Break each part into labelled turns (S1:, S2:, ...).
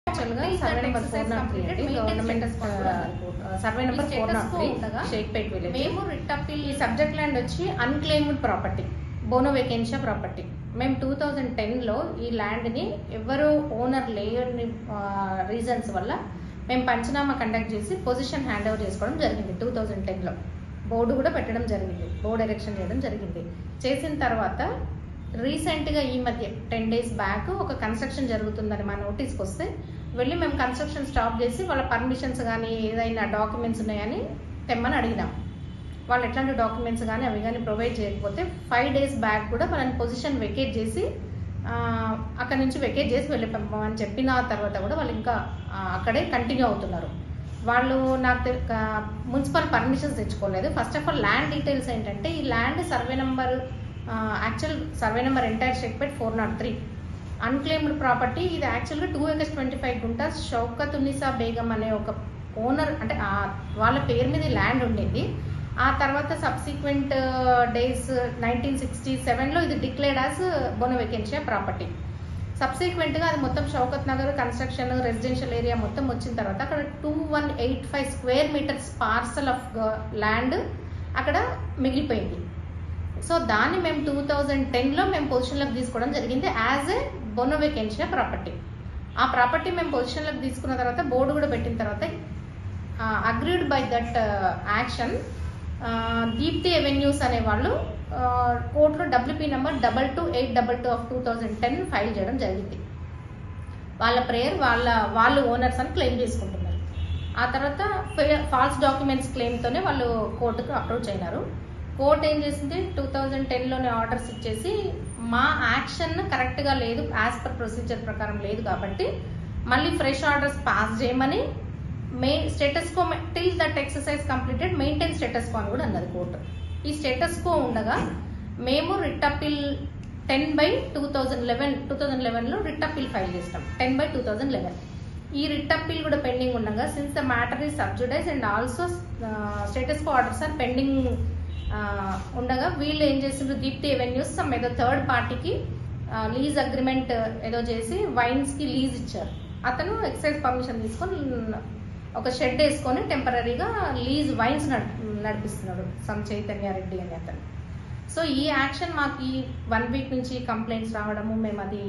S1: యాక్చువల్గా survey number 403 అండి, government survey number 403 Shaikpet village.
S2: మేము రిట్ అప్పీల్
S1: ఈ సబ్జెక్ట్ ల్యాండ్ వచ్చి unclaimed property, Bono vacantia property. మేము 2010లో ఈ ల్యాండ్ని ఎవరు ఓనర్ లేని రీజన్స్ వల్ల మేము పంచనామా కండక్ట్ చేసి పొజిషన్ హ్యాండ్ ఓవర్ చేసుకోవడం జరిగింది. 2010లో బోర్డు కూడా పెట్టడం జరిగింది, బోర్డు ఎరెక్షన్ చేయడం జరిగింది. చేసిన తర్వాత రీసెంట్గా ఈ మధ్య 10 days బ్యాక్ ఒక కన్స్ట్రక్షన్ జరుగుతుందని మా నోటీస్కి వస్తే వెళ్ళి మేము కన్స్ట్రక్షన్ స్టాప్ చేసి వాళ్ళ పర్మిషన్స్ కానీ ఏదైనా డాక్యుమెంట్స్ ఉన్నాయని తెమ్మని అడిగినాం. వాళ్ళు ఎట్లాంటి డాక్యుమెంట్స్ కానీ అవి కానీ ప్రొవైడ్ చేయకపోతే 5 days బ్యాక్ కూడా వాళ్ళని పొజిషన్ వెకేట్ చేసి అక్కడ నుంచి వెకేట్ చేసి వెళ్ళిపోమని చెప్పిన తర్వాత కూడా వాళ్ళు ఇంకా అక్కడే కంటిన్యూ అవుతున్నారు. వాళ్ళు నాకు మున్సిపల్ పర్మిషన్స్ తెచ్చుకోలేదు. First of all land details ఏంటంటే, ఈ land survey number actual survey number entire Shaikpet 403 unclaimed property. ఇది యాక్చువల్గా 2 acres 25 guంటాస్ షౌకత్ ఉన్నీసా బేగం అనే ఒక ఓనర్, అంటే వాళ్ళ పేరు మీద ల్యాండ్ ఉండింది. ఆ తర్వాత సబ్సిక్వెంట్ డేస్ 1967లో ఇది declared as Bono vacantia property. సబ్సిక్వెంట్గా అది మొత్తం Shaukat Nagar construction residential area మొత్తం వచ్చిన తర్వాత అక్కడ 2185 square meters parcel of land అక్కడ మిగిలిపోయింది. సో దాన్ని మేము 2010లో మేము పొజిషన్లోకి తీసుకోవడం జరిగింది as a bono vacantia property. ఆ ప్రాపర్టీ మేము పొజిషన్లోకి తీసుకున్న తర్వాత బోర్డు కూడా పెట్టిన తర్వాత agreed by that action Deepti avenues అనే వాళ్ళు కోర్టులో WP నెంబర్ 22822 of 2010 ఫైల్ చేయడం జరిగింది. వాళ్ళ ప్రేయర్ వాళ్ళు ఓనర్స్ అని క్లెయిమ్ చేసుకుంటున్నారు. ఆ తర్వాత ఫాల్స్ డాక్యుమెంట్స్ క్లెయిమ్తోనే వాళ్ళు కోర్టుకు అప్రోచ్ అయినారు. కోర్టు ఏం చేసింది, 2010లోనే ఆర్డర్స్ ఇచ్చేసి మా యాక్షన్ కరెక్ట్గా లేదు, యాజ్ పర్ ప్రొసీజర్ ప్రకారం లేదు కాబట్టి మళ్ళీ ఫ్రెష్ ఆర్డర్స్ పాస్ చేయమని status quo till that exercise completed maintain status quo అని కూడా అన్నది కోర్టు. ఈ స్టేటస్ కో ఉండగా మేము రిట్ అప్పీల్ 10/2011లో రిట్ అప్పీల్ ఫైల్ చేస్తాం 10/2011. ఈ రిట్ అప్పీల్ కూడా పెండింగ్ ఉండగా since the matter is subjudice and also status quo orders are pending ఉండగా వీళ్ళు ఏం చేసిండ్రు, దీప్తి ఎవెన్యూస్ సమ్ ఏదో థర్డ్ పార్టీకి లీజ్ అగ్రిమెంట్ ఏదో చేసి వైన్స్కి లీజ్ ఇచ్చారు. అతను ఎక్సైజ్ పర్మిషన్ తీసుకొని ఒక షెడ్ వేసుకొని టెంపరీగా లీజ్ వైన్స్ నడిపిస్తున్నాడు సమ్ చైతన్య రెడ్డి అని అతను. సో ఈ యాక్షన్ మాకు ఈ 1 week నుంచి కంప్లైంట్స్ రావడము, మేము అది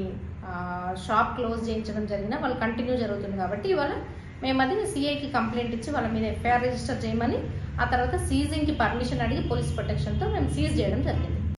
S1: షాప్ క్లోజ్ చేయించడం జరిగిన వాళ్ళు కంటిన్యూ జరుగుతుంది కాబట్టి ఇవాళ మేము అది సిఐకి కంప్లైంట్ ఇచ్చి వాళ్ళ మీద FIR రిజిస్టర్ చేయమని, ఆ తర్వాత సీజింగ్కి పర్మిషన్ అడిగి పోలీస్ ప్రొటెక్షన్తో మేము సీజ్ చేయడం జరిగింది.